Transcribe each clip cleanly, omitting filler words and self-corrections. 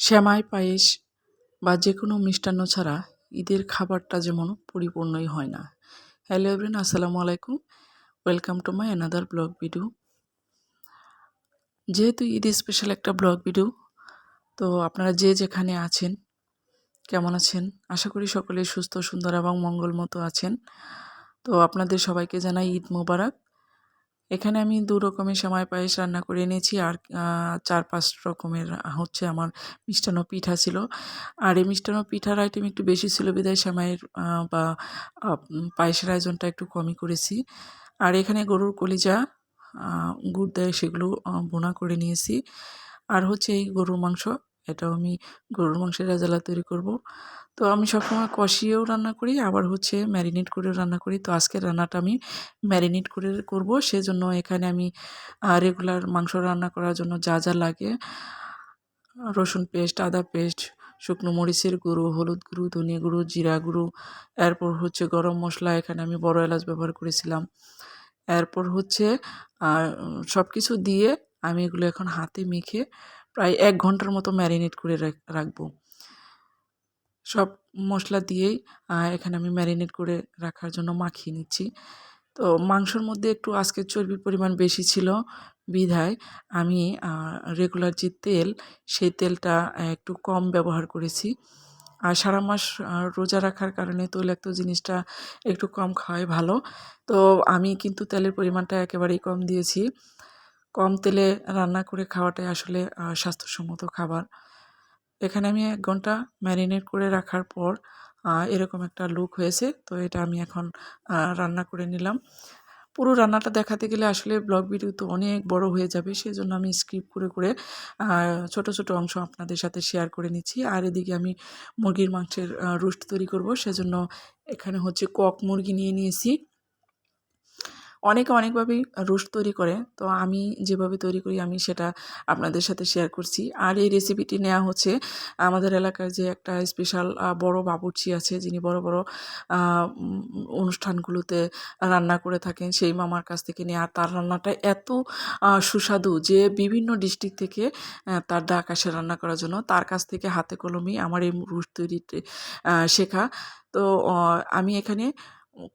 সেমাই পায়েস বা যে কোনো মিষ্টান্ন ছাড়া ঈদের খাবারটা যেমন পরিপূর্ণই হয় না। হ্যালো এভরিওয়ান, আসসালামু আলাইকুম। Welcome to my another blog video. যেহেতু ঈদ স্পেশাল একটা ব্লগ ভিডিও, তো আপনারা যে যেখানে আছেন, কেমন আছেন? আশা করি সকলে সুস্থ, সুন্দর এবং মঙ্গলমতো আছেন। তো আপনাদের সবাইকে জানাই ঈদ মোবারক। এখানে আমি ২ রকমের সেমাই পায়েস রান্না করে এনেছি, আর ৪-৫ রকমের হচ্ছে আমার মিষ্টান্ন পিঠা ছিল। আর এই মিষ্টান্ন পিঠার আইটেম একটু বেশি ছিল বিধায় সেমাইয়ের বা পায়েসের আয়োজনটা একটু কমই করেছি। আর এখানে গরুর কলিজা গুড় দেয় সেগুলো ভুনা করে নিয়েছি। আর হচ্ছে এই গরুর মাংস, এটাও আমি গরুর মাংসের রেজালা তৈরি করব। তো আমি সবসময় কষিয়েও রান্না করি, আবার হচ্ছে ম্যারিনেট করেও রান্না করি। তো আজকের রান্নাটা আমি ম্যারিনেট করে করব। সেজন্য এখানে আমি রেগুলার মাংস রান্না করার জন্য যা যা লাগে, রসুন পেস্ট, আদা পেস্ট, শুকনো মরিচের গুঁড়ো, হলুদ গুঁড়ো, ধনিয়া গুঁড়ো, জিরা গুঁড়ো, এরপর হচ্ছে গরম মশলা, এখানে আমি বড় এলাচ ব্যবহার করেছিলাম। এরপর হচ্ছে সব কিছু দিয়ে আমি এগুলো এখন হাতে মেখে প্রায় ১ ঘন্টার মতো ম্যারিনেট করে রাখবো। সব মশলা দিয়েই এখানে আমি ম্যারিনেট করে রাখার জন্য মাখিয়ে নিচ্ছি। তো মাংসর মধ্যে একটু আজকে চর্বির পরিমাণ বেশি ছিল বিধায় আমি রেগুলার যে তেল, সেই তেলটা একটু কম ব্যবহার করেছি। আর সারা মাস রোজা রাখার কারণে তৈলাক্ত জিনিসটা একটু কম খাওয়াই ভালো। তো আমি কিন্তু তেলের পরিমাণটা একেবারেই কম দিয়েছি। কম তেলে রান্না করে খাওয়াটাই আসলে স্বাস্থ্যসম্মত খাবার। এখানে আমি ১ ঘন্টা ম্যারিনেট করে রাখার পর এরকম একটা লুক হয়েছে। তো এটা আমি এখন রান্না করে নিলাম। পুরো রান্নাটা দেখাতে গেলে আসলে ব্লগ ভিডিও তো অনেক বড় হয়ে যাবে। সেজন্য আমি স্কিপ করে আ ছোট, ছোট অংশ আপনাদের সাথে শেয়ার করে নিচ্ছি। আর এদিকে আমি মুরগির মাংসের রোস্ট তৈরি করব। সেজন্য এখানে হচ্ছে কক মুরগি নিয়ে নিয়েছি। অনেকে অনেকভাবেই রোস্ট তৈরি করে। তো আমি যেভাবে তৈরি করি আমি সেটা আপনাদের সাথে শেয়ার করছি। আর এই রেসিপিটি নেয়া হচ্ছে আমাদের এলাকার যে একটা স্পেশাল বড় বাবুর্চি আছে, যিনি বড়, বড় আ উম অনুষ্ঠানগুলোতে রান্না করে থাকেন, সেই মামার কাছ থেকে নেয়া। আর তার রান্নাটা এত সুস্বাদু যে বিভিন্ন ডিস্ট্রিক্ট থেকে তার ডাক আসে রান্না করার জন্য। তার কাছ থেকে হাতে কলমেই আমার এই রোস্ট তৈরিতে শেখা। তো আমি এখানে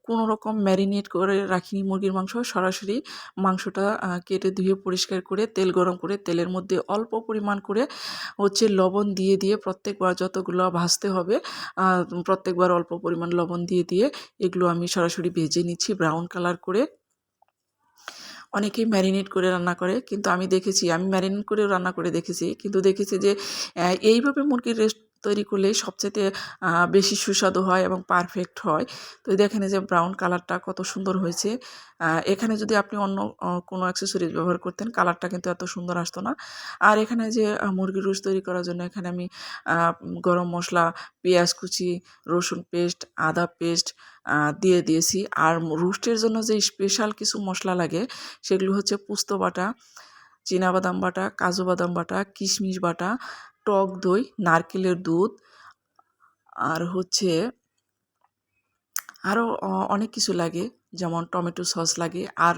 কোনো রকম ম্যারিনেট করে রাখিনি মুরগির মাংস। সরাসরি মাংসটা কেটে ধুয়ে পরিষ্কার করে তেল গরম করে তেলের মধ্যে অল্প পরিমাণ করে হচ্ছে লবণ দিয়ে প্রত্যেকবার যতগুলো ভাজতে হবে আ প্রত্যেকবার অল্প পরিমাণ লবণ দিয়ে এগুলো আমি সরাসরি ভেজে নিচ্ছি ব্রাউন কালার করে। অনেকেই ম্যারিনেট করে রান্না করে, কিন্তু আমি দেখেছি, আমি ম্যারিনেট করেও রান্না করে দেখেছি। কিন্তু দেখেছি যে এইভাবে মুরগির রোস্ট তৈরি করলে সবচাইতে বেশি সুস্বাদু হয় এবং পারফেক্ট হয়। তো দেখেন এই যে ব্রাউন কালারটা কত সুন্দর হয়েছে। এখানে যদি আপনি অন্য কোনো অ্যাক্সেসরিজ ব্যবহার করতেন, কালারটা কিন্তু এত সুন্দর আসতো না। আর এখানে যে মুরগির রোস্ট তৈরি করার জন্য এখানে আমি গরম মশলা, পেঁয়াজ কুচি, রসুন পেস্ট, আদা পেস্ট দিয়েছি। আর রোস্টের জন্য যে স্পেশাল কিছু মশলা লাগে সেগুলো হচ্ছে পোস্ত বাটা, চিনাবাদাম বাটা, কাজু বাদাম বাটা, কিশমিশ বাটা, টক দই, নারকেলের দুধ, আর হচ্ছে আরও অনেক কিছু লাগে, যেমন টমেটো সস লাগে। আর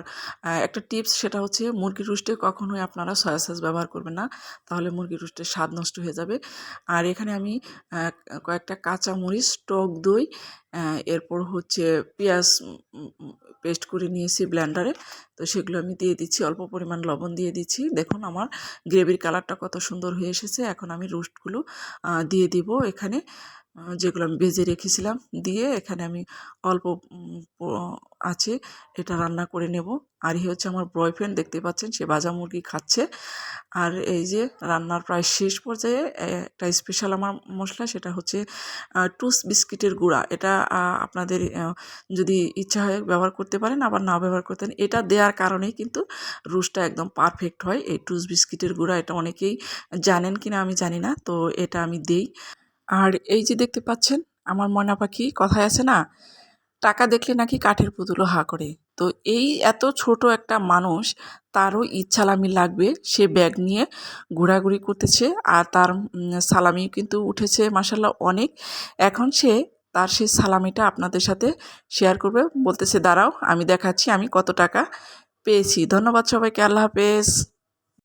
একটা টিপস, সেটা হচ্ছে মুরগির রোস্টে কখনোই আপনারা সয়া সস ব্যবহার করবেন না, তাহলে মুরগির রোস্টের স্বাদ নষ্ট হয়ে যাবে। আর এখানে আমি কয়েকটা কাঁচা মরিচ, টক দই, এরপর হচ্ছে পেঁয়াজ পেস্ট করে নিয়েছি ব্লেন্ডারে। তো সেগুলো আমি দিয়ে দিচ্ছি, অল্প পরিমাণ লবণ দিয়ে দিচ্ছি। দেখুন আমার গ্রেভির কালারটা কত সুন্দর হয়ে এসেছে। এখন আমি রোস্টগুলো দিয়ে দিব এখানে, যেগুলো আমি ভেজে রেখেছিলাম। দিয়ে এখানে আমি অল্প আছে এটা রান্না করে নেব। আর এই হচ্ছে আমার বয়ফ্রেন্ড, দেখতে পাচ্ছেন সে ভাজা মুরগি খাচ্ছে। আর এই যে রান্নার প্রায় শেষ পর্যায়ে একটা স্পেশাল আমার মশলা, সেটা হচ্ছে টুস বিস্কিটের গুঁড়া। এটা আপনাদের যদি ইচ্ছা হয় ব্যবহার করতে পারেন, আবার নাও ব্যবহার করতেন। এটা দেওয়ার কারণেই কিন্তু রোস্টটা একদম পারফেক্ট হয়। এই টুস বিস্কিটের গুঁড়া, এটা অনেকেই জানেন কিনা আমি জানি না, তো এটা আমি দেই। আর এই যে দেখতে পাচ্ছেন আমার ময়না পাখি, কথায় আছে না, টাকা দেখলে নাকি কাঠের পুতুলও হা করে। তো এই এত ছোট একটা মানুষ, তারও ঈদ সালামি লাগবে, সে ব্যাগ নিয়ে ঘোরাঘুরি করতেছে। আর তার সালামিও কিন্তু উঠেছে মাশাআল্লাহ অনেক। এখন সে তার সেই সালামিটা আপনাদের সাথে শেয়ার করবে। বলতেছে দাঁড়াও আমি দেখাচ্ছি আমি কত টাকা পেয়েছি। ধন্যবাদ সবাইকে, আল্লাহ হাফেজ।